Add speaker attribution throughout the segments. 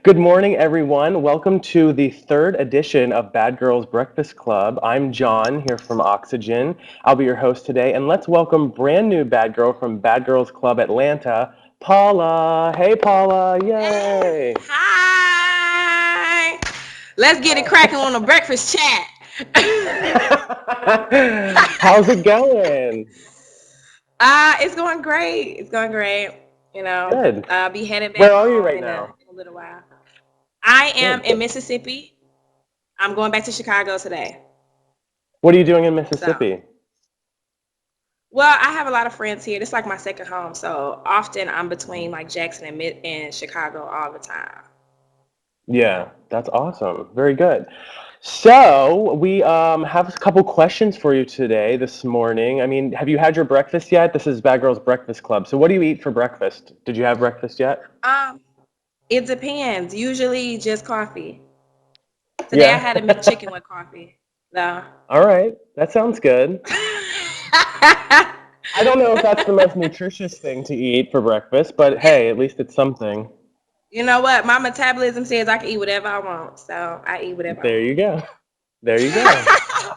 Speaker 1: Good morning, everyone. Welcome to the third edition of Bad Girls Breakfast Club. I'm John here from Oxygen. I'll be your host today, and let's welcome brand new bad girl from Bad Girls Club Atlanta, Paula. Hey, Paula.
Speaker 2: Hey,
Speaker 1: Yay.
Speaker 2: hi. Let's get it cracking on the breakfast chat.
Speaker 1: How's it going?
Speaker 2: It's going great. It's going great.
Speaker 1: Good.
Speaker 2: I'll be heading
Speaker 1: Where
Speaker 2: back
Speaker 1: are you
Speaker 2: home
Speaker 1: right
Speaker 2: in
Speaker 1: now?
Speaker 2: a little while. I am
Speaker 1: Good.
Speaker 2: in Mississippi. I'm going back to Chicago today.
Speaker 1: What are you doing in
Speaker 2: So,
Speaker 1: Mississippi?
Speaker 2: well, I have a lot of friends here. It's like my second home. So often I'm between like Jackson and Chicago all the time.
Speaker 1: Yeah, that's awesome. Very good. So we have a couple questions for you today, this morning. I mean, have you had your breakfast yet? This is Bad Girls Breakfast Club. So what do you eat for breakfast? Did you have breakfast yet?
Speaker 2: Um, it depends. Usually just coffee. Today I
Speaker 1: Yeah.
Speaker 2: had a McChicken with coffee. No.
Speaker 1: All right. That sounds good. I don't know if that's the most nutritious thing to eat for breakfast, but
Speaker 2: It,
Speaker 1: hey, at least it's something.
Speaker 2: you know what? My metabolism says I can eat whatever I want, so I eat whatever I
Speaker 1: There you
Speaker 2: want.
Speaker 1: go. There you go.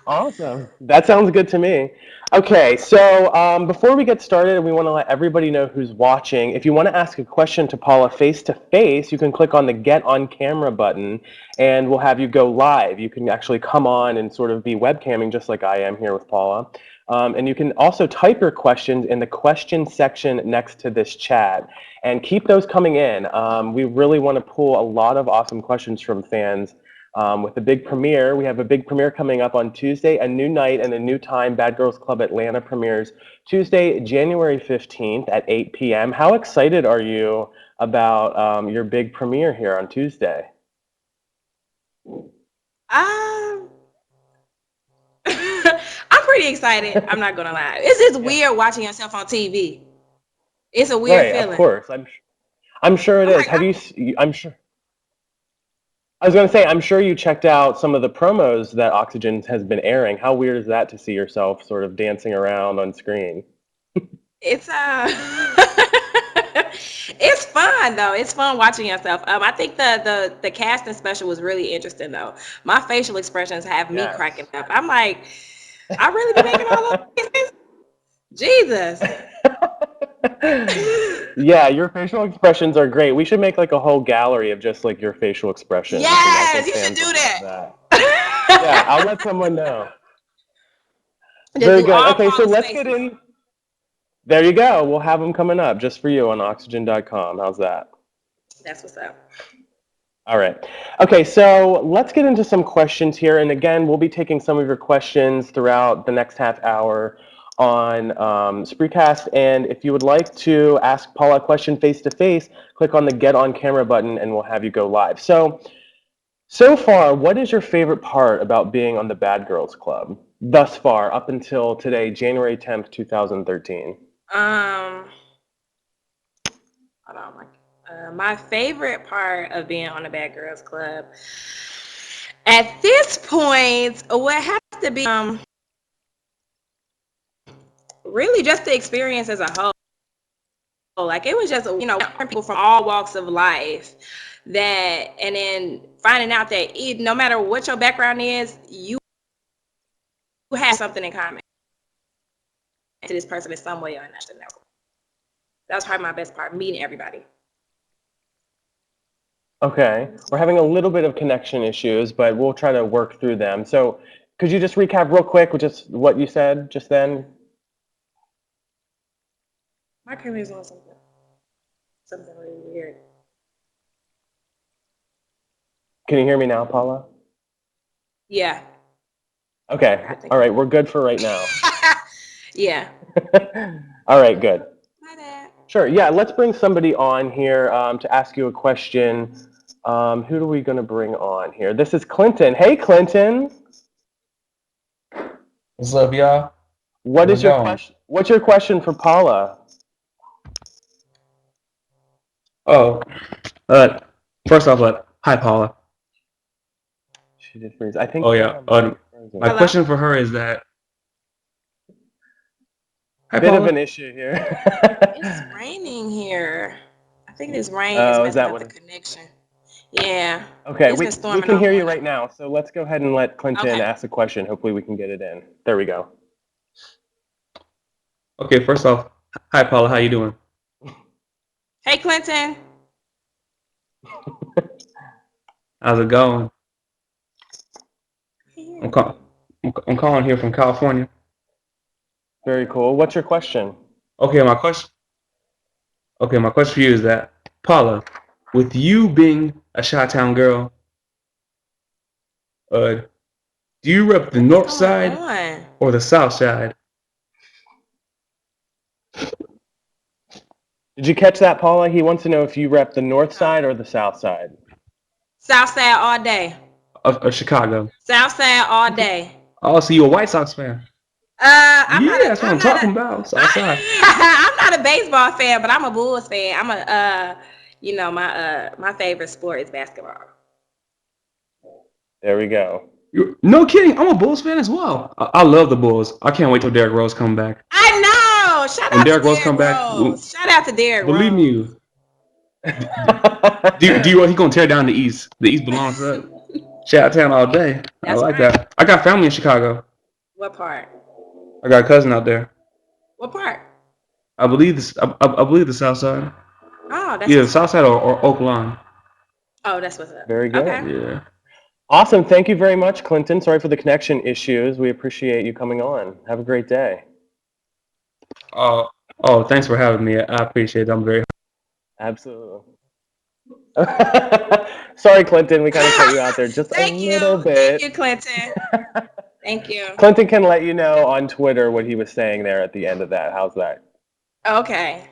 Speaker 1: Awesome. That sounds good to me. Okay, so before we get started, we want to let everybody know who's watching. If you want to ask a question to Paula face to face, you can click on the Get on Camera button and we'll have you go live. You can actually come on and sort of be webcamming just like I am here with Paula. And you can also type your questions in the question section next to this chat and keep those coming in. We really want to pull a lot of awesome questions from fans with the big premiere. We have a big premiere coming up on Tuesday, a new night and a new time. Bad Girls Club Atlanta premieres Tuesday, January 15th at 8 p.m. How excited are you about your big premiere here on Tuesday?
Speaker 2: Um, I'm pretty excited. I'm not gonna lie. It's just
Speaker 1: Yeah,
Speaker 2: weird watching yourself on TV. It's a weird
Speaker 1: right, of
Speaker 2: feeling.
Speaker 1: course. I'm sure it
Speaker 2: I'm
Speaker 1: is.
Speaker 2: like,
Speaker 1: Have you? I'm sure. I was going to say, I'm sure you checked out some of the promos that Oxygen has been airing. How weird is that to see yourself sort of dancing around on screen?
Speaker 2: it's it's fun though. It's fun watching yourself. I think the casting special was really interesting though. My facial expressions have me cracking
Speaker 1: Yes.
Speaker 2: up. I'm like, I really be making all those faces? Jesus.
Speaker 1: Yeah, your facial expressions are great. We should make like a whole gallery of just like your facial expressions, and I
Speaker 2: Yes,
Speaker 1: think
Speaker 2: you should
Speaker 1: fans
Speaker 2: do
Speaker 1: would love that. Yeah,
Speaker 2: that.
Speaker 1: I'll let someone know.
Speaker 2: Just
Speaker 1: Very
Speaker 2: do
Speaker 1: good.
Speaker 2: all
Speaker 1: Okay, so
Speaker 2: Paula's
Speaker 1: let's get
Speaker 2: faces.
Speaker 1: in. There you go. We'll have them coming up just for you on oxygen.com. How's that?
Speaker 2: That's what's up.
Speaker 1: All right. Okay, so let's get into some questions here. And again, we'll be taking some of your questions throughout the next half hour on Spreecast. And if you would like to ask Paula a question face to face, click on the Get on Camera button and we'll have you go live. So far, what is your favorite part about being on the Bad Girls Club thus far, up until today, January 10th, 2013?
Speaker 2: Um, hold on. My favorite part of being on the Bad Girls Club at this point would have to be really just the experience as a whole. Like it was just people from all walks of life that, and then finding out that no matter what your background is, you have something in common to this person in some way or another. That was probably my best part, meeting everybody.
Speaker 1: Okay, we're having a little bit of connection issues, but we'll try to work through them. So, could you just recap real quick with just what you said just then?
Speaker 2: My camera is on something really weird.
Speaker 1: Can you hear me now, Paula?
Speaker 2: Yeah,
Speaker 1: Okay,
Speaker 2: I think
Speaker 1: all
Speaker 2: I'm
Speaker 1: right, we're
Speaker 2: good.
Speaker 1: good for right now.
Speaker 2: Yeah.
Speaker 1: All right, good.
Speaker 2: My bad.
Speaker 1: Sure, yeah, let's bring somebody on here to ask you a question. Who are we going to bring on here? This is Clinton. Hey, Clinton.
Speaker 3: What's up, y'all?
Speaker 1: What
Speaker 3: How's
Speaker 1: is
Speaker 3: it
Speaker 1: your
Speaker 3: going?
Speaker 1: question? What's your question for Paula?
Speaker 3: Oh, uh, first off, hi, Paula.
Speaker 1: She did freeze. I think
Speaker 3: Oh
Speaker 1: you
Speaker 3: yeah.
Speaker 1: might be
Speaker 3: My
Speaker 1: frozen.
Speaker 2: Hello?
Speaker 3: question for her is that, hi,
Speaker 1: Bit of an
Speaker 3: Paula.
Speaker 1: issue here.
Speaker 2: It's raining here. I think this rain is
Speaker 1: Oh, is
Speaker 2: messing
Speaker 1: that
Speaker 2: up
Speaker 1: what
Speaker 2: the
Speaker 1: it is?
Speaker 2: connection. Yeah,
Speaker 1: Okay,
Speaker 2: it's been
Speaker 1: we
Speaker 2: storming
Speaker 1: can
Speaker 2: all
Speaker 1: hear you
Speaker 2: morning.
Speaker 1: right now. So let's go ahead and let Clinton
Speaker 2: Okay.
Speaker 1: ask a question. Hopefully we can get it in. There we go.
Speaker 3: Okay, first off, hi Paula, how you doing?
Speaker 2: Hey, Clinton.
Speaker 3: How's it going? I'm
Speaker 2: Here.
Speaker 3: call, I'm calling here from California.
Speaker 1: Very cool. What's your question?
Speaker 3: Okay, my question. Okay, my question for you is that Paula, with you being a Chi-Town girl, uh, do you rep the
Speaker 2: What is
Speaker 3: North
Speaker 2: going
Speaker 3: Side
Speaker 2: on?
Speaker 3: or the South Side?
Speaker 1: Did you catch that, Paula? He wants to know if you rep the north
Speaker 2: Oh.
Speaker 1: side or the south side.
Speaker 2: South side all day.
Speaker 3: Of Chicago.
Speaker 2: South side all day.
Speaker 3: Oh, so you a White Sox fan?
Speaker 2: I'm not
Speaker 3: Yeah,
Speaker 2: a,
Speaker 3: that's what
Speaker 2: I'm
Speaker 3: I'm
Speaker 2: not
Speaker 3: talking
Speaker 2: a,
Speaker 3: about. South Side.
Speaker 2: I'm not a baseball fan, but I'm a Bulls fan. My favorite sport is basketball.
Speaker 1: There we go.
Speaker 3: No kidding, I'm a Bulls fan as well. I love the Bulls. I can't wait till Derrick Rose come back.
Speaker 2: I know. Shout
Speaker 3: When
Speaker 2: out to
Speaker 3: Derrick Rose come
Speaker 2: Derrick
Speaker 3: back,
Speaker 2: Rose. Shout out to Derrick
Speaker 3: believe
Speaker 2: Rose.
Speaker 3: me, do you he gonna tear down the East? The East belongs to us. Chi-Town all day. I
Speaker 2: That's
Speaker 3: like
Speaker 2: right.
Speaker 3: that. I got family in Chicago.
Speaker 2: What part?
Speaker 3: I got a cousin out there.
Speaker 2: What part?
Speaker 3: I believe this. I believe the South Side.
Speaker 2: Oh, that's
Speaker 3: Either
Speaker 2: what's
Speaker 3: South
Speaker 2: up.
Speaker 3: Side or Oak Lawn.
Speaker 2: Oh, that's what's up.
Speaker 1: Very
Speaker 2: Okay.
Speaker 1: good.
Speaker 3: Yeah.
Speaker 1: Awesome. Thank you very much, Clinton. Sorry for the connection issues. We appreciate you coming on. Have a great day.
Speaker 3: Oh, thanks for having me. I appreciate it. I'm very.
Speaker 1: Absolutely. Sorry, Clinton. We kind of cut you out there just a
Speaker 2: Thank you.
Speaker 1: little
Speaker 2: Thank
Speaker 1: bit.
Speaker 2: you, Clinton. Thank you.
Speaker 1: Clinton can let you know on Twitter what he was saying there at the end of that. How's that?
Speaker 2: Okay.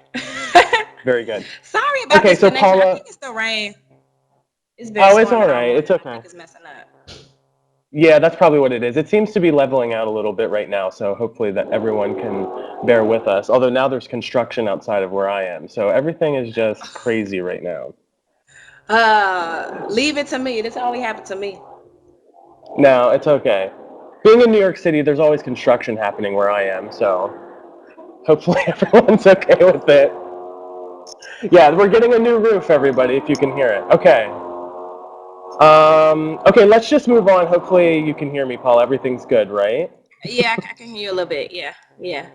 Speaker 1: Very good.
Speaker 2: Sorry about
Speaker 1: Okay,
Speaker 2: this
Speaker 1: so
Speaker 2: connection. I
Speaker 1: Paula.
Speaker 2: think it's the rain. It's been
Speaker 1: Oh, it's all
Speaker 2: storming all
Speaker 1: right.
Speaker 2: morning.
Speaker 1: It's
Speaker 2: I
Speaker 1: okay.
Speaker 2: think it's messing up.
Speaker 1: Yeah, that's probably what it is. It seems to be leveling out a little bit right now, so hopefully that everyone can bear with us. Although now there's construction outside of where I am, so everything is just crazy right now.
Speaker 2: Leave it to me. This only happened to me.
Speaker 1: No, it's okay. Being in New York City, there's always construction happening where I am, so hopefully everyone's okay with it. Yeah, we're getting a new roof, everybody, if you can hear it. Okay. Okay, let's just move on. Hopefully you can hear me, Paul. Everything's good, right?
Speaker 2: Yeah, I can hear you a little bit. Yeah, yeah.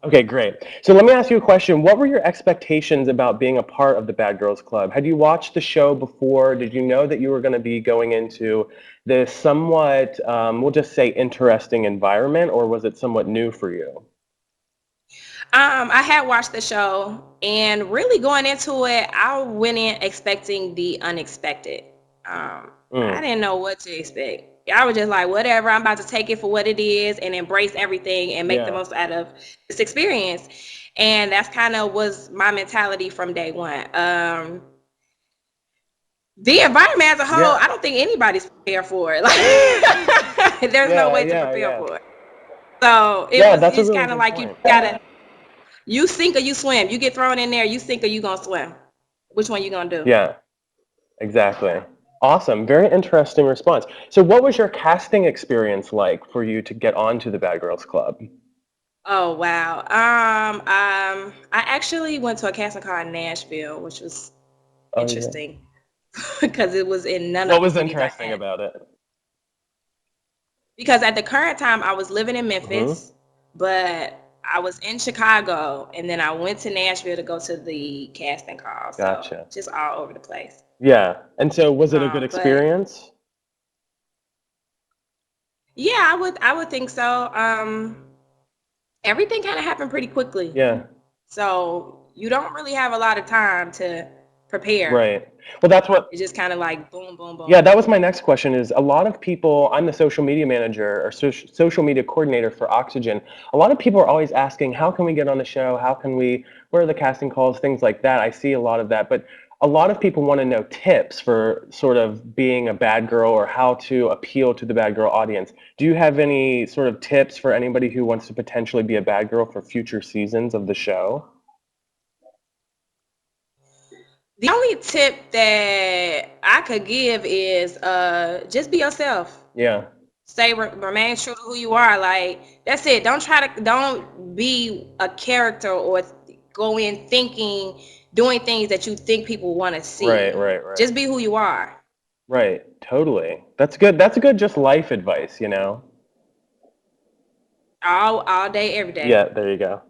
Speaker 1: Okay, great. So let me ask you a question. What were your expectations about being a part of the Bad Girls Club? Had you watched the show before? Did you know that you were going to be going into this somewhat, we'll just say, interesting environment, or was it somewhat new for you?
Speaker 2: I had watched the show, and really going into it, I went in expecting the unexpected. I
Speaker 1: Mm,
Speaker 2: didn't know what to expect. I was just like, whatever, I'm about to take it for what it is and embrace everything and make the
Speaker 1: yeah.
Speaker 2: most out of this experience. And that's kind of was my mentality from day one. The environment as a whole,
Speaker 1: Yeah.
Speaker 2: I don't think anybody's prepared for it. Like, there's no
Speaker 1: Yeah,
Speaker 2: way to
Speaker 1: yeah,
Speaker 2: prepare
Speaker 1: yeah.
Speaker 2: for it. So
Speaker 1: Yeah, that's a
Speaker 2: it's
Speaker 1: really
Speaker 2: kind of
Speaker 1: good
Speaker 2: like you
Speaker 1: point.
Speaker 2: gotta, you sink or you swim. You get thrown in there, you sink or you gonna swim. Which one you gonna do?
Speaker 1: Yeah, exactly. Awesome. Very interesting response. So what was your casting experience like for you to get onto the Bad Girls Club?
Speaker 2: Oh wow. I actually went to a casting call in Nashville, which was
Speaker 1: Oh, yeah.
Speaker 2: interesting because it was in none
Speaker 1: What
Speaker 2: of the
Speaker 1: was
Speaker 2: cities I
Speaker 1: interesting
Speaker 2: had.
Speaker 1: about it?
Speaker 2: Because at the current time I was living in
Speaker 1: Hmm.
Speaker 2: Memphis, but I was in Chicago and then I went to Nashville to go to the casting call. So
Speaker 1: Gotcha.
Speaker 2: just all over the place.
Speaker 1: Yeah. And so was it a good
Speaker 2: But
Speaker 1: experience?
Speaker 2: yeah, I would think so. Everything kind of happened pretty quickly.
Speaker 1: Yeah.
Speaker 2: So you don't really have a lot of time to prepare.
Speaker 1: Right. Well, that's what,
Speaker 2: It's just kind of like boom, boom,
Speaker 1: yeah,
Speaker 2: boom.
Speaker 1: that was my next question is a lot of people, I'm the social media manager or social media coordinator for Oxygen. A lot of people are always asking, how can we get on the show? How can we, where are the casting calls? Things like that. I see a lot of that, but a lot of people want to know tips for sort of being a bad girl or how to appeal to the bad girl audience. Do you have any sort of tips for anybody who wants to potentially be a bad girl for future seasons of the show?
Speaker 2: The only tip that I could give is just be yourself.
Speaker 1: Yeah.
Speaker 2: Remain true to who you are. Like that's it. Don't be a character or go in thinking doing things that you think people want to
Speaker 1: Right,
Speaker 2: see.
Speaker 1: right, right.
Speaker 2: Just be who you are.
Speaker 1: Right, totally. That's good. That's good just life advice, you know?
Speaker 2: All day, every day.
Speaker 1: Yeah, there you go.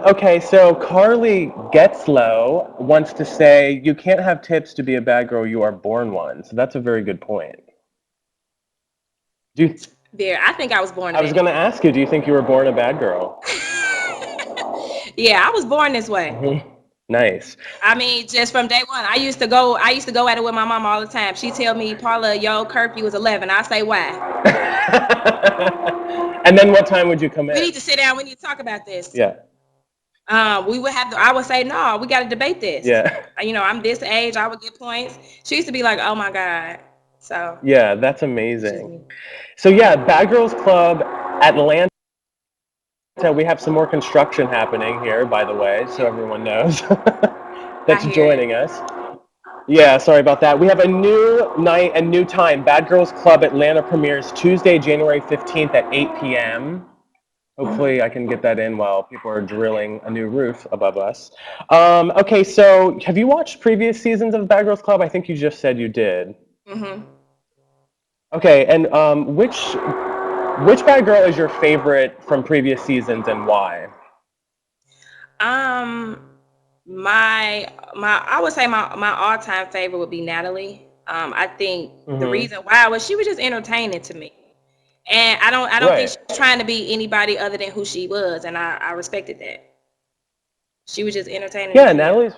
Speaker 1: Okay, so Carly Getzlow wants to say you can't have tips to be a bad girl, you are born one. So that's a very good point. Do you,
Speaker 2: There, I think I was born a
Speaker 1: I was
Speaker 2: bad
Speaker 1: going to
Speaker 2: girl.
Speaker 1: ask you, do you think you were born a bad girl?
Speaker 2: Yeah, I was born this way.
Speaker 1: Nice.
Speaker 2: I mean, just from day one, I used to go at it with my mom all the time. She tell me, Paula, your curfew is 11. I say, why?
Speaker 1: And then what time would you come
Speaker 2: We
Speaker 1: in?
Speaker 2: need to sit down. We need to talk about this.
Speaker 1: Yeah,
Speaker 2: We would have to. I would say, no, we got to debate this.
Speaker 1: yeah.
Speaker 2: I'm this age. I would get points. She used to be like, oh my god. So
Speaker 1: Yeah, that's
Speaker 2: it's just
Speaker 1: amazing.
Speaker 2: me.
Speaker 1: So yeah, Bad Girls Club Atlanta, we have some more construction happening here, by the way, so everyone knows
Speaker 2: I
Speaker 1: that's
Speaker 2: hear it.
Speaker 1: joining us. Yeah, sorry about that. We have a new night and new time. Bad Girls Club Atlanta premieres Tuesday, January 15th at 8 p.m. Hopefully, I can get that in while people are drilling a new roof above us. Okay, so have you watched previous seasons of Bad Girls Club? I think you just said you did.
Speaker 2: Hmm.
Speaker 1: Okay, and which bad girl is your favorite from previous seasons and why?
Speaker 2: Um, I would say my all time favorite would be Natalie. I think the
Speaker 1: Hmm.
Speaker 2: reason why was she was just entertaining to me, and I don't think
Speaker 1: Right.
Speaker 2: she was trying to be anybody other than who she was, and I respected that. She was just entertaining
Speaker 1: Yeah,
Speaker 2: as hell.
Speaker 1: Natalie's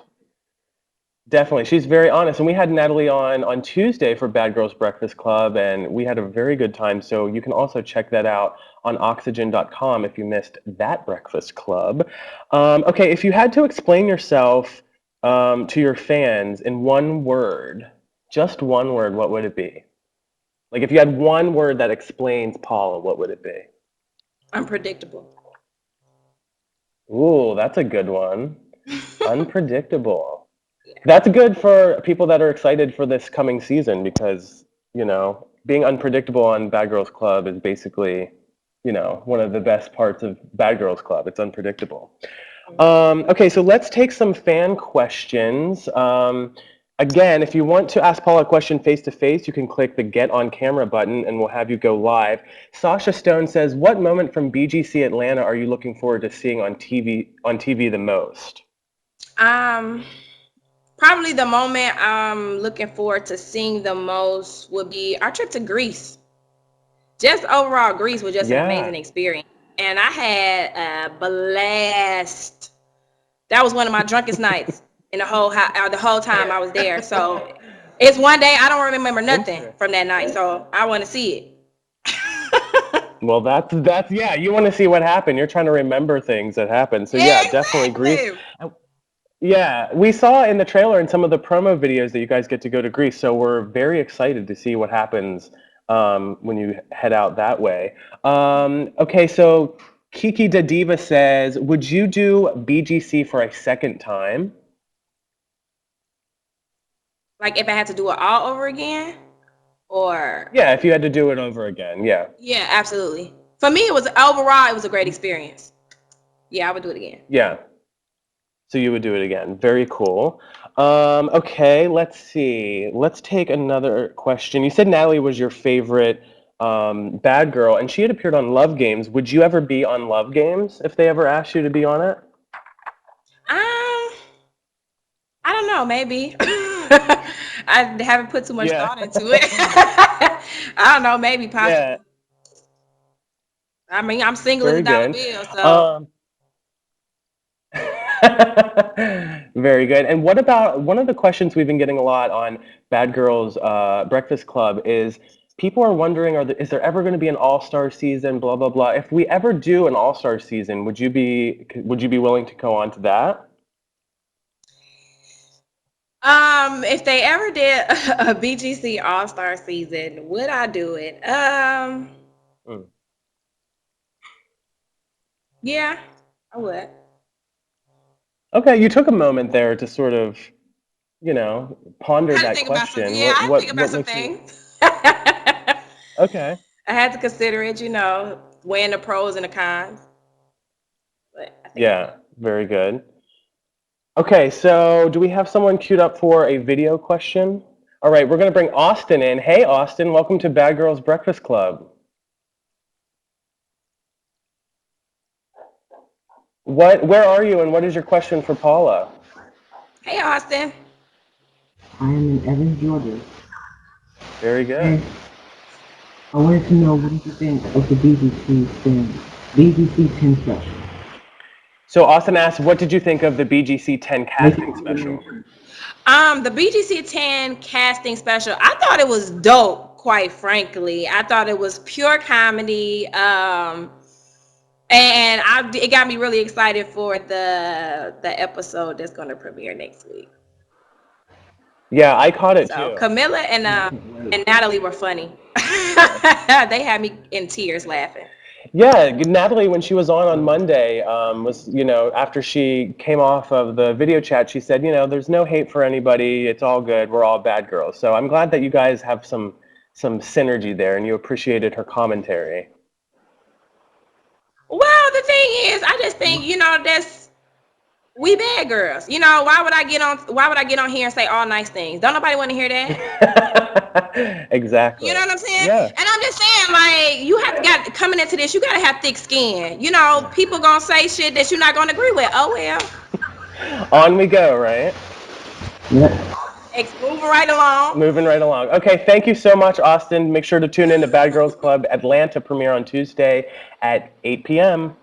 Speaker 1: definitely. She's very honest. And we had Natalie on Tuesday for Bad Girls Breakfast Club, and we had a very good time. So you can also check that out on oxygen.com if you missed that breakfast club. Okay, if you had to explain yourself to your fans in one word, just one word, what would it be? Like if you had one word that explains Paula, what would it be?
Speaker 2: Unpredictable.
Speaker 1: Ooh, that's a good one. Unpredictable. That's good for people that are excited for this coming season because, being unpredictable on Bad Girls Club is basically, one of the best parts of Bad Girls Club. It's unpredictable. Okay, so let's take some fan questions. Again, if you want to ask Paula a question face to face, you can click the Get on Camera button and we'll have you go live. Sasha Stone says, "What moment from BGC Atlanta are you looking forward to seeing on TV the most?"
Speaker 2: Um, Probably the moment I'm looking forward to seeing the most would be our trip to Greece. Just overall, Greece was just an
Speaker 1: Yeah.
Speaker 2: amazing experience, and I had a blast. That was one of my drunkest nights in the whole time I was there. So it's one day I don't remember nothing
Speaker 1: Interesting.
Speaker 2: from that night. So I want to see it.
Speaker 1: Well, that's yeah. You want to see what happened. You're trying to remember things that happened. So yeah, definitely Greece.
Speaker 2: Exactly.
Speaker 1: Yeah, we saw in the trailer and some of the promo videos that you guys get to go to Greece. So we're very excited to see what happens when you head out that way. Okay, so Kiki Da Diva says, "Would you do BGC for a second time?"
Speaker 2: Like if I had to do it all over again, or
Speaker 1: Yeah, if you had to do it over again. Yeah.
Speaker 2: yeah, absolutely. For me, it was a great experience. Yeah, I would do it again.
Speaker 1: Yeah. So you would do it again. Very cool. Okay, let's see. Let's take another question. You said Natalie was your favorite bad girl, and she had appeared on Love Games. Would you ever be on Love Games if they ever asked you to be on it?
Speaker 2: Um, I don't know, maybe. I haven't put too much
Speaker 1: Yeah.
Speaker 2: thought into it. I don't know, maybe,
Speaker 1: Yeah.
Speaker 2: possibly. I mean, I'm single as a
Speaker 1: Very
Speaker 2: dollar
Speaker 1: good.
Speaker 2: bill, so
Speaker 1: Um, Very good. And what about one of the questions we've been getting a lot on Bad Girls Breakfast Club is people are wondering, is there ever going to be an all-star season? Blah blah blah. If we ever do an all-star season, would you be willing to go on to that?
Speaker 2: if they ever did a BGC All Star season, would I do it?
Speaker 1: Mm.
Speaker 2: Yeah, I would.
Speaker 1: Okay, you took a moment there to sort of,
Speaker 2: I
Speaker 1: ponder
Speaker 2: had to
Speaker 1: that
Speaker 2: think about some.
Speaker 1: question.
Speaker 2: Yeah,
Speaker 1: What
Speaker 2: I had to
Speaker 1: what
Speaker 2: think about
Speaker 1: what
Speaker 2: some
Speaker 1: makes you?
Speaker 2: things.
Speaker 1: Okay.
Speaker 2: I had to consider it, weighing the pros and the cons. But I think I would.
Speaker 1: Yeah, very good. Okay, so do we have someone queued up for a video question? All right, we're going to bring Austin in. Hey, Austin, welcome to Bad Girls Breakfast Club. Where are you, and what is your question for Paula?
Speaker 2: Hey, Austin.
Speaker 4: I am in Evans, Georgia.
Speaker 1: Very good.
Speaker 4: And I wanted to know, what did you think of the BGC10 special?
Speaker 1: So Austin asked, what did you think of the BGC10 casting special?
Speaker 2: The BGC10 casting special, I thought it was dope, quite frankly. I thought it was pure comedy. And it got me really excited for the episode that's going to premiere next week.
Speaker 1: Yeah, I caught it
Speaker 2: So
Speaker 1: too.
Speaker 2: Camilla and Natalie were funny. They had me in tears laughing.
Speaker 1: Yeah, Natalie, when she was on Monday, was, after she came off of the video chat, she said, there's no hate for anybody. It's all good. We're all bad girls. So I'm glad that you guys have some synergy there, and you appreciated her commentary.
Speaker 2: Well, the thing is, I just think, we bad girls. Why would I get on here and say all nice things? Don't nobody want to hear that?
Speaker 1: Exactly.
Speaker 2: You know what I'm saying?
Speaker 1: Yeah.
Speaker 2: And I'm just saying, like, coming into this, you gotta have thick skin. People gonna say shit that you're not gonna agree with. Oh well.
Speaker 1: On we go, right?
Speaker 4: Yeah.
Speaker 2: Moving right along.
Speaker 1: Moving right along. Okay, thank you so much, Austin. Make sure to tune in to Bad Girls Club Atlanta premiere on Tuesday at 8 p.m.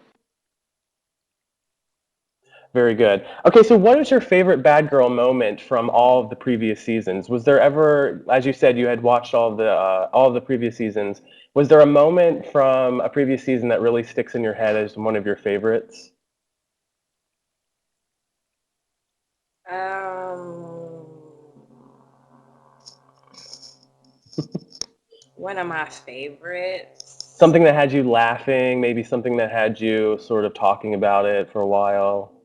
Speaker 1: Very good. Okay, so what is your favorite bad girl moment from all of the previous seasons? Was there ever, as you said, you had watched all of the previous seasons, was there a moment from a previous season that really sticks in your head as one of your favorites?
Speaker 2: One of my favorites.
Speaker 1: Something that had you laughing, maybe something that had you sort of talking about it for a while.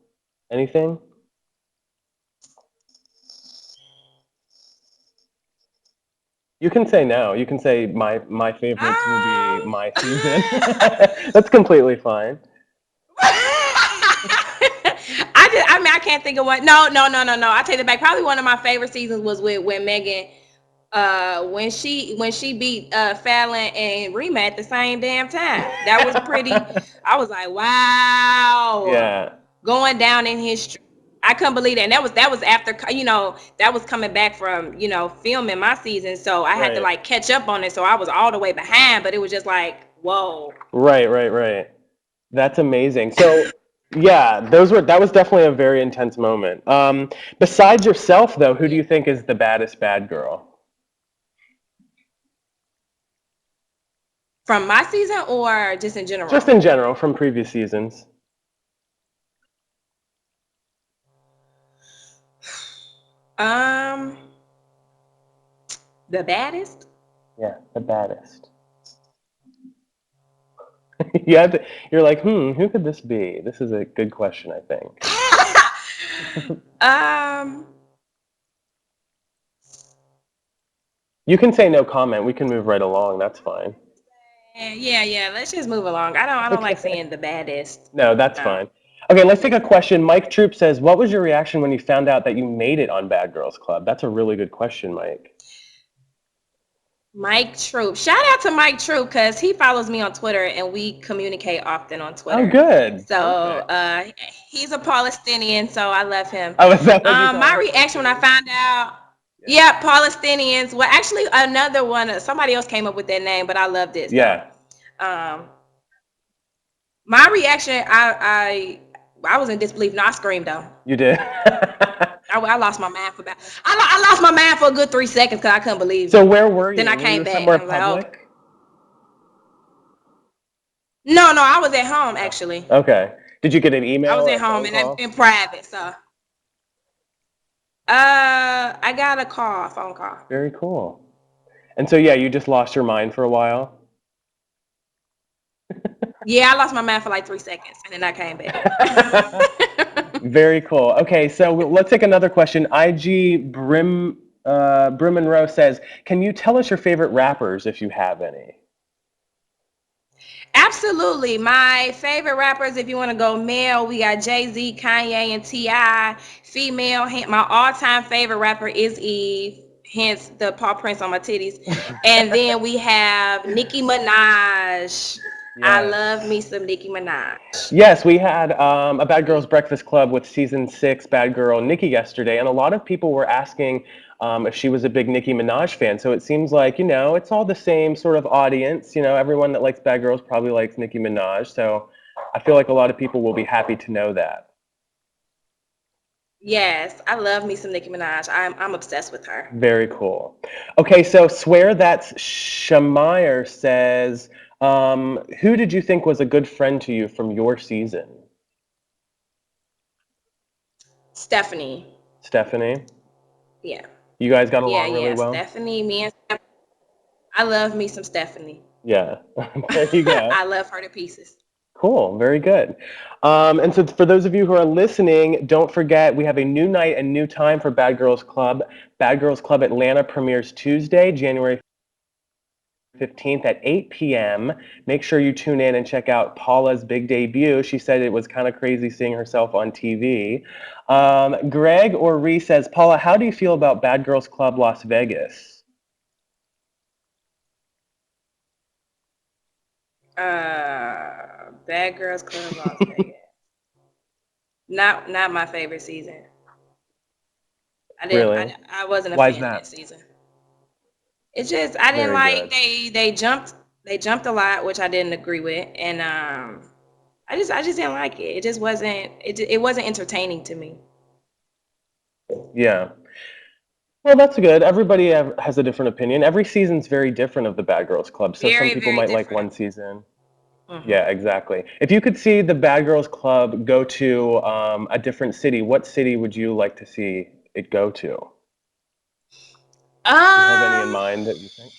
Speaker 1: Anything? You can say no. You can say my favorites will be my season. That's completely fine.
Speaker 2: I can't think of what. No. I take it back. Probably one of my favorite seasons was when Megan, when she beat Fallon and Rima at the same damn time. That was pretty. I was like, wow.
Speaker 1: Yeah.
Speaker 2: Going down in history. I couldn't believe that. And that was after, that was coming back from, filming my season. So I had to like catch up on it. So I was all the way behind, but it was just like, whoa.
Speaker 1: Right. That's amazing. So yeah, that was definitely a very intense moment. Besides yourself though, who do you think is the baddest bad girl?
Speaker 2: From my season or just in general?
Speaker 1: Just in general, from previous seasons.
Speaker 2: The baddest?
Speaker 1: Yeah, the baddest. You're like, who could this be? This is a good question, I think. You can say no comment. We can move right along. That's fine.
Speaker 2: Yeah. Let's just move along. I don't like saying the baddest.
Speaker 1: No, that's fine. Okay, let's take a question. Mike Troop says, what was your reaction when you found out that you made it on Bad Girls Club? That's a really good question, Mike.
Speaker 2: Mike Troop. Shout out to Mike Troop because he follows me on Twitter and we communicate often on Twitter.
Speaker 1: Oh, good.
Speaker 2: So he's a Palestinian, so I love him.
Speaker 1: Oh, is that what you thought?
Speaker 2: My reaction when I found out, yeah, Palestinians. Well, actually, another one. Somebody else came up with that name, but I loved it. So,
Speaker 1: yeah.
Speaker 2: My reaction, I was in disbelief. No, I screamed though.
Speaker 1: You did.
Speaker 2: I lost my mind for about. I lost my mind for a good 3 seconds because I couldn't believe it.
Speaker 1: So where were you?
Speaker 2: Then I came
Speaker 1: were you
Speaker 2: back.
Speaker 1: Somewhere
Speaker 2: I was
Speaker 1: public?
Speaker 2: like, No, I was at home actually.
Speaker 1: Okay. Did you get an email?
Speaker 2: I was at home and in private, so. I got a phone call.
Speaker 1: Very cool. And so yeah, you just lost your mind for a while.
Speaker 2: Yeah, I lost my mind for like 3 seconds, and then I came back.
Speaker 1: Very cool. Okay, so let's take another question. IG Brim Monroe says, "Can you tell us your favorite rappers if you have any?"
Speaker 2: Absolutely. My favorite rappers, if you want to go male, we got Jay-Z, Kanye, and T.I. Female, my all-time favorite rapper is Eve, hence the paw prints on my titties. And then we have Nicki Minaj. I
Speaker 1: Yes.
Speaker 2: love me some Nicki Minaj.
Speaker 1: Yes, we had a Bad Girls Breakfast Club with season 6 Bad Girl Nikki yesterday, and a lot of people were asking if she was a big Nicki Minaj fan. So it seems like, it's all the same sort of audience. Everyone that likes Bad Girls probably likes Nicki Minaj. So I feel like a lot of people will be happy to know that.
Speaker 2: Yes, I love me some Nicki Minaj. I'm obsessed with her.
Speaker 1: Very cool. Okay, so Swear That's Shamire says, who did you think was a good friend to you from your season?
Speaker 2: Stephanie.
Speaker 1: Stephanie?
Speaker 2: Yeah.
Speaker 1: You guys got
Speaker 2: Yeah,
Speaker 1: along really
Speaker 2: yeah.
Speaker 1: well?
Speaker 2: Stephanie, me and Stephanie. I love me some Stephanie.
Speaker 1: Yeah, there you go.
Speaker 2: I love her to pieces.
Speaker 1: Cool, very good. And so for those of you who are listening, don't forget we have a new night and new time for Bad Girls Club. Bad Girls Club Atlanta premieres Tuesday, January 15th at 8 p.m. Make sure you tune in and check out Paula's big debut. She said it was kind of crazy seeing herself on TV. Greg or Ree says, Paula, how do you feel about Bad Girls Club Las Vegas?
Speaker 2: Bad Girls Club Las Vegas. Not my favorite season.
Speaker 1: Really?
Speaker 2: I wasn't a
Speaker 1: Why is
Speaker 2: fan of
Speaker 1: that?
Speaker 2: that season. It's just I didn't
Speaker 1: Very
Speaker 2: like
Speaker 1: good.
Speaker 2: they jumped a lot, which I didn't agree with, and I just didn't like it. It wasn't entertaining to me.
Speaker 1: Yeah. Well, that's good. Everybody has a different opinion. Every season's very different of the Bad Girls Club. So some
Speaker 2: Very,
Speaker 1: people
Speaker 2: very
Speaker 1: might like
Speaker 2: different.
Speaker 1: one season.
Speaker 2: Hmm.
Speaker 1: Yeah, exactly. If you could see the Bad Girls Club go to a different city, what city would you like to see it go to? Do you have any in
Speaker 2: Um,
Speaker 1: mind that you think?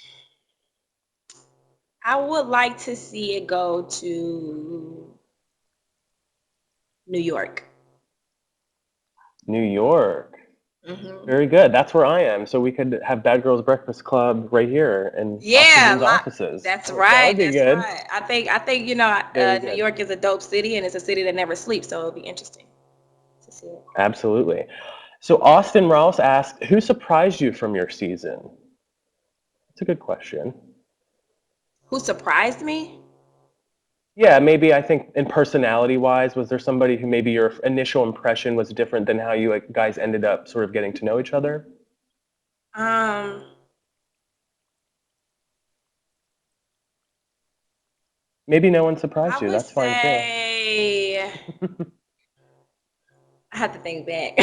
Speaker 2: I would like to see it go to New York.
Speaker 1: New York.
Speaker 2: Hmm.
Speaker 1: Very good. That's where I am. So we could have Bad Girls Breakfast Club right here in
Speaker 2: Yeah,
Speaker 1: Oxygen's offices.
Speaker 2: that's
Speaker 1: That
Speaker 2: right.
Speaker 1: would be
Speaker 2: That's
Speaker 1: good.
Speaker 2: right. I think
Speaker 1: Very
Speaker 2: New
Speaker 1: good.
Speaker 2: York is a dope city, and it's a city that never sleeps. So it'll be interesting to see it.
Speaker 1: Absolutely. So Austin Rouse asked, who surprised you from your season? That's a good question.
Speaker 2: Who surprised me?
Speaker 1: Yeah, maybe I think in personality wise, was there somebody who maybe your initial impression was different than how you guys ended up sort of getting to know each other?
Speaker 2: Um,
Speaker 1: Maybe no one surprised
Speaker 2: I
Speaker 1: you.
Speaker 2: would
Speaker 1: That's fine too.
Speaker 2: say I have to think back.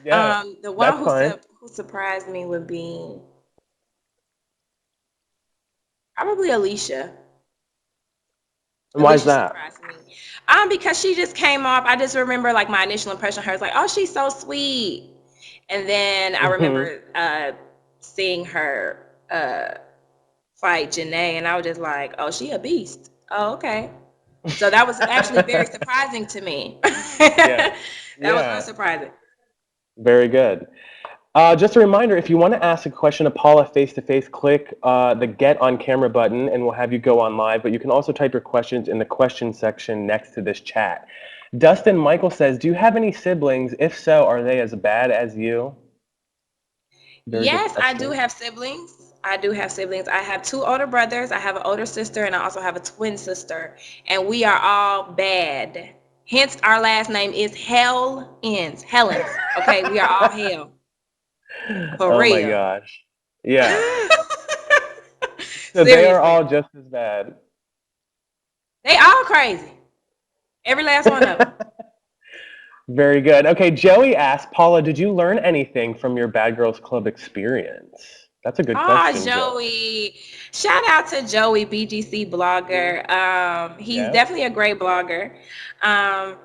Speaker 1: Yeah,
Speaker 2: The one
Speaker 1: that's fine.
Speaker 2: who surprised me would be probably Alicia.
Speaker 1: And why is
Speaker 2: Alicia
Speaker 1: that?
Speaker 2: surprised me. Because she just came off. I just remember like my initial impression of her was like, oh, she's so sweet. And then I
Speaker 1: Hmm.
Speaker 2: remember seeing her fight Janae, and I was just like, oh, she a beast. Oh, okay. So that was actually very surprising to me.
Speaker 1: Yeah,
Speaker 2: That was very
Speaker 1: yeah,
Speaker 2: surprising.
Speaker 1: very good. Just a reminder, if you want to ask a question of Paula face to face, click the Get on Camera button and we'll have you go on live. But you can also type your questions in the question section next to this chat. Dustin Michael says, do you have any siblings? If so, are they as bad as you? Very good
Speaker 2: Yes, I do
Speaker 1: question.
Speaker 2: have siblings. I do have siblings. I have two older brothers. I have an older sister, and I also have a twin sister. And we are all bad. Hence, our last name is Hellens. Helens. Okay, we are all hell. For
Speaker 1: Oh my
Speaker 2: real.
Speaker 1: gosh. Yeah. So they are
Speaker 2: Seriously.
Speaker 1: all just as bad.
Speaker 2: They all crazy. Every last one of them.
Speaker 1: Very good. Okay, Joey asked, Paula, did you learn anything from your Bad Girls Club experience? That's a good
Speaker 2: Oh,
Speaker 1: question, Joey.
Speaker 2: Joey. Shout out to Joey, BGC blogger. He's
Speaker 1: Yeah.
Speaker 2: definitely a great blogger. Um,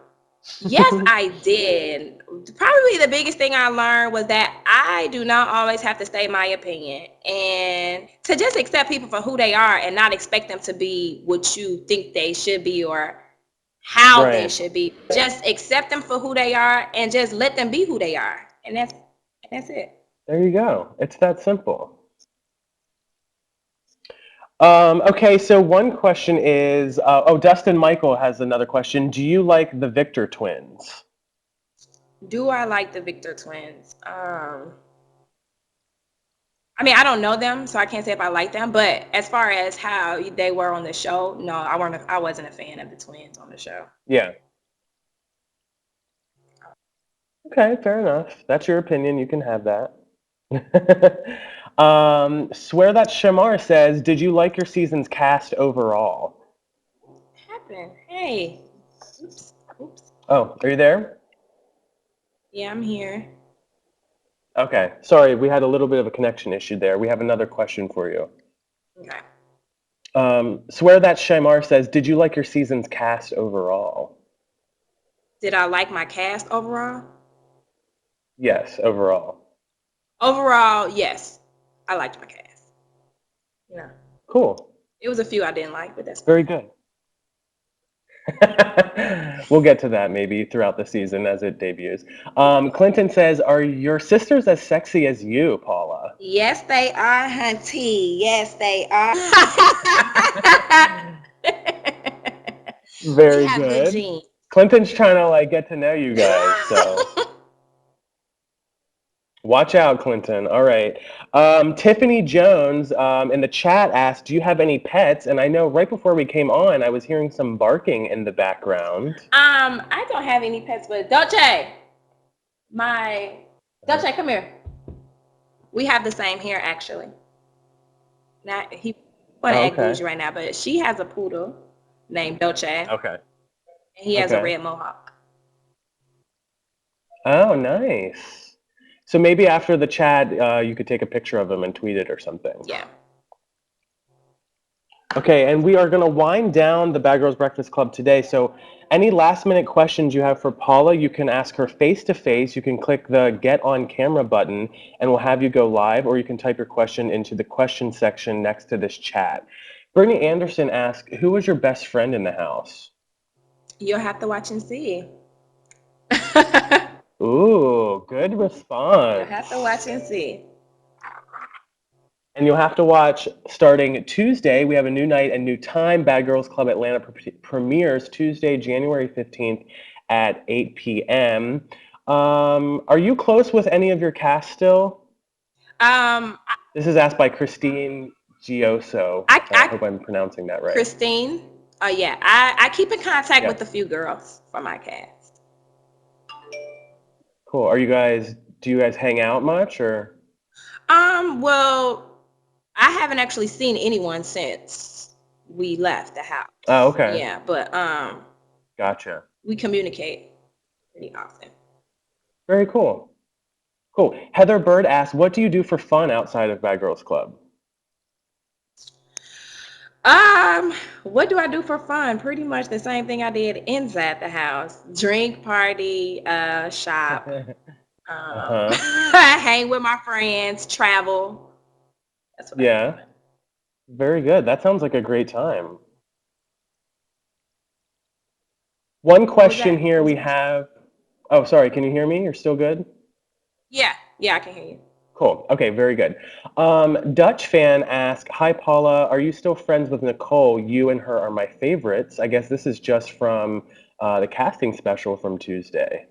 Speaker 2: yes, I did. Probably the biggest thing I learned was that I do not always have to state my opinion and to just accept people for who they are and not expect them to be what you think they should be or how they
Speaker 1: Right.
Speaker 2: should be. Just accept them for who they are and just let them be who they are. And that's it.
Speaker 1: There you go. It's that simple. Okay, so one question is, Dustin Michael has another question. Do you like the Victor twins?
Speaker 2: Do I like the Victor twins? I mean, I don't know them, so I can't say if I like them. But as far as how they were on the show, no, I wasn't a fan of the twins on the show.
Speaker 1: Yeah. Okay, fair enough. That's your opinion. You can have that. Swear that Shamar says, did you like your season's cast overall?
Speaker 2: What happened? Hey, oops, oops.
Speaker 1: Oh, are you there?
Speaker 2: Yeah, I'm here.
Speaker 1: Okay, sorry, we had a little bit of a connection issue there. We have another question for you.
Speaker 2: Okay.
Speaker 1: Swear that Shamar says, did you like your season's cast overall?
Speaker 2: Did I like my cast overall?
Speaker 1: Yes, overall.
Speaker 2: Overall, yes, I liked my cast. Yeah,
Speaker 1: Cool.
Speaker 2: it was a few I didn't like, but that's
Speaker 1: Very
Speaker 2: fine.
Speaker 1: good. We'll get to that maybe throughout the season as it debuts. Clinton says, are your sisters as sexy as you, Paula?
Speaker 2: Yes, they are, hunty. Yes, they are. We
Speaker 1: Very
Speaker 2: have good
Speaker 1: good.
Speaker 2: genes.
Speaker 1: Clinton's trying to like get to know you guys, so watch out, Clinton. All right. Tiffany Jones in the chat asked, do you have any pets? And I know right before we came on, I was hearing some barking in the background.
Speaker 2: I don't have any pets, but Dolce, Dolce, come here. We have the same here, actually. Not he want to
Speaker 1: Oh,
Speaker 2: act
Speaker 1: okay.
Speaker 2: bougie right now, but she has a poodle named Dolce, and
Speaker 1: Okay.
Speaker 2: he has a
Speaker 1: Okay.
Speaker 2: red mohawk.
Speaker 1: Oh, nice. So maybe after the chat, you could take a picture of him and tweet it or something.
Speaker 2: Yeah.
Speaker 1: Okay, and we are going to wind down the Bad Girls Breakfast Club today. So any last minute questions you have for Paula, you can ask her face to face. You can click the Get on Camera button and we'll have you go live, or you can type your question into the question section next to this chat. Brittany Anderson asked, who was your best friend in the house?
Speaker 2: You'll have to watch and see.
Speaker 1: Ooh, good
Speaker 2: You'll
Speaker 1: response.
Speaker 2: have to watch and see.
Speaker 1: And you'll have to watch starting Tuesday. We have a new night and new time. Bad Girls Club Atlanta premieres Tuesday, January 15th at 8 p.m. Are you close with any of your cast still?
Speaker 2: Um,
Speaker 1: This is asked by Christine Gioso. I hope I'm pronouncing that right.
Speaker 2: Christine. Oh yeah, I keep in contact
Speaker 1: Yeah.
Speaker 2: with a few girls from my cast.
Speaker 1: Cool. Do you guys hang out much or?
Speaker 2: Well, I haven't actually seen anyone since we left the house.
Speaker 1: Oh, okay.
Speaker 2: Yeah, but
Speaker 1: Gotcha.
Speaker 2: we communicate pretty often.
Speaker 1: Very cool. Cool. Heather Bird asks, what do you do for fun outside of Bad Girls Club?
Speaker 2: What do I do for fun? Pretty much the same thing I did inside the house. Drink, party, shop, hang with my friends, travel. That's what I do.
Speaker 1: Yeah. Very good. That sounds like a great time. One question
Speaker 2: that?
Speaker 1: here we have. Oh, sorry. Can you hear me? You're still good?
Speaker 2: Yeah, I can hear you.
Speaker 1: Cool. Okay, very good. Dutch fan asked, hi, Paula. Are you still friends with Nicole? You and her are my favorites. I guess this is just from the casting special from Tuesday.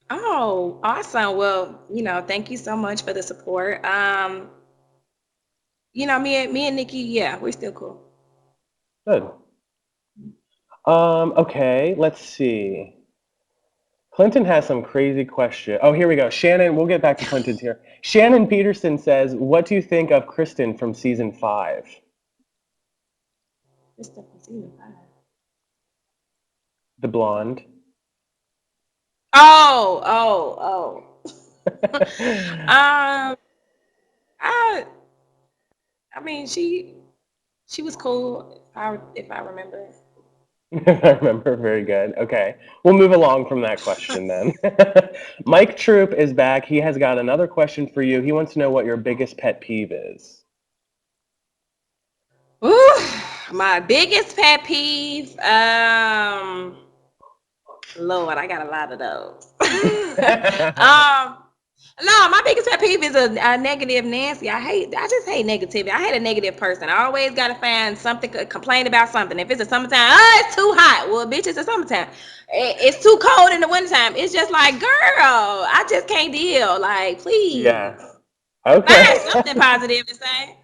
Speaker 2: Oh, awesome. Well, thank you so much for the support. Me and Nikki, yeah, we're still cool.
Speaker 1: Good. Okay, let's see. Clinton has some crazy question. Oh, here we go. Shannon, we'll get back to Clinton's here. Shannon Peterson says, what do you think of Kristen from season 5?
Speaker 2: Kristen from season 5.
Speaker 1: The blonde.
Speaker 2: Oh. I mean, she was cool. If I remember.
Speaker 1: I remember, very good. Okay, we'll move along from that question then. Mike Troop is back. He has got another question for you. He wants to know what your biggest pet peeve is.
Speaker 2: Ooh, my biggest pet peeve. Lord, I got a lot of those. No, my biggest pet peeve is a negative Nancy. I just hate negativity. I hate a negative person. I always gotta find something to complain about something. If it's the summertime, oh, it's too hot. Well, bitch, it's the summertime. It's too cold in the wintertime. It's just like, girl, I just can't deal. Like, please
Speaker 1: Yes.
Speaker 2: find
Speaker 1: Okay.
Speaker 2: something positive to say.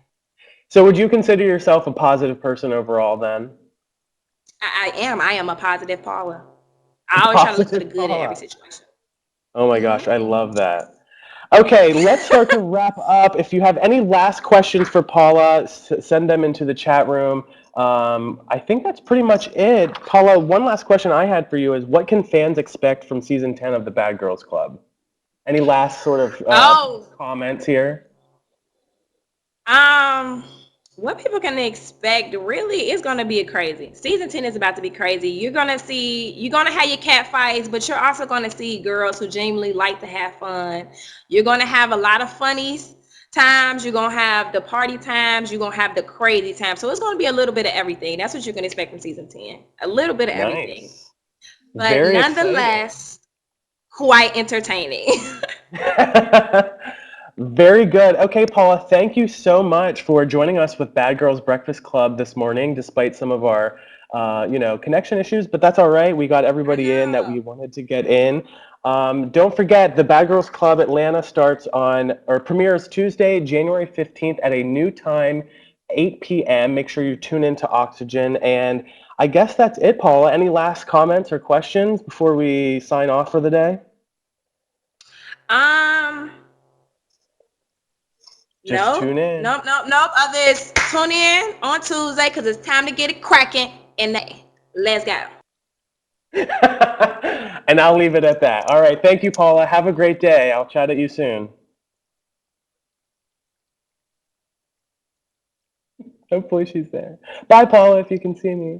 Speaker 1: So would you consider yourself a positive person overall then?
Speaker 2: I am. I am a positive Paula.
Speaker 1: A
Speaker 2: I always try to look for the
Speaker 1: positive
Speaker 2: good in every
Speaker 1: Paula.
Speaker 2: situation.
Speaker 1: Oh my
Speaker 2: Hmm.
Speaker 1: gosh, I love that. Okay, let's start to wrap up. If you have any last questions for Paula, send them into the chat room. I think that's pretty much it. Paula, one last question I had for you is what can fans expect from season 10 of the Bad Girls Club? Any last sort of
Speaker 2: Oh,
Speaker 1: comments here?
Speaker 2: Um, what people can expect really is going to be crazy. Season 10 is about to be crazy. You're going to have your cat fights, but you're also going to see girls who genuinely like to have fun. You're going to have a lot of funny times. You're going to have the party times. You're going to have the crazy times. So it's going to be a little bit of everything. That's what you're going to expect from season 10. A little bit of everything.
Speaker 1: Nice.
Speaker 2: But
Speaker 1: Very exciting.
Speaker 2: nonetheless, quite entertaining.
Speaker 1: Very good. Okay, Paula, thank you so much for joining us with Bad Girls Breakfast Club this morning, despite some of our, connection issues. But that's all right. We got
Speaker 2: I
Speaker 1: everybody in that
Speaker 2: know.
Speaker 1: we wanted to get in. Don't forget, the Bad Girls Club Atlanta starts on or premieres Tuesday, January 15th at a new time, 8 p.m. Make sure you tune into Oxygen. And I guess that's it, Paula. Any last comments or questions before we sign off for the day?
Speaker 2: Um,
Speaker 1: Just
Speaker 2: Nope,
Speaker 1: tune in.
Speaker 2: nope, nope, nope. Others tune in on Tuesday because it's time to get it cracking. And let's go.
Speaker 1: And I'll leave it at that. All right. Thank you, Paula. Have a great day. I'll chat at you soon. Hopefully she's there. Bye, Paula, if you can see me.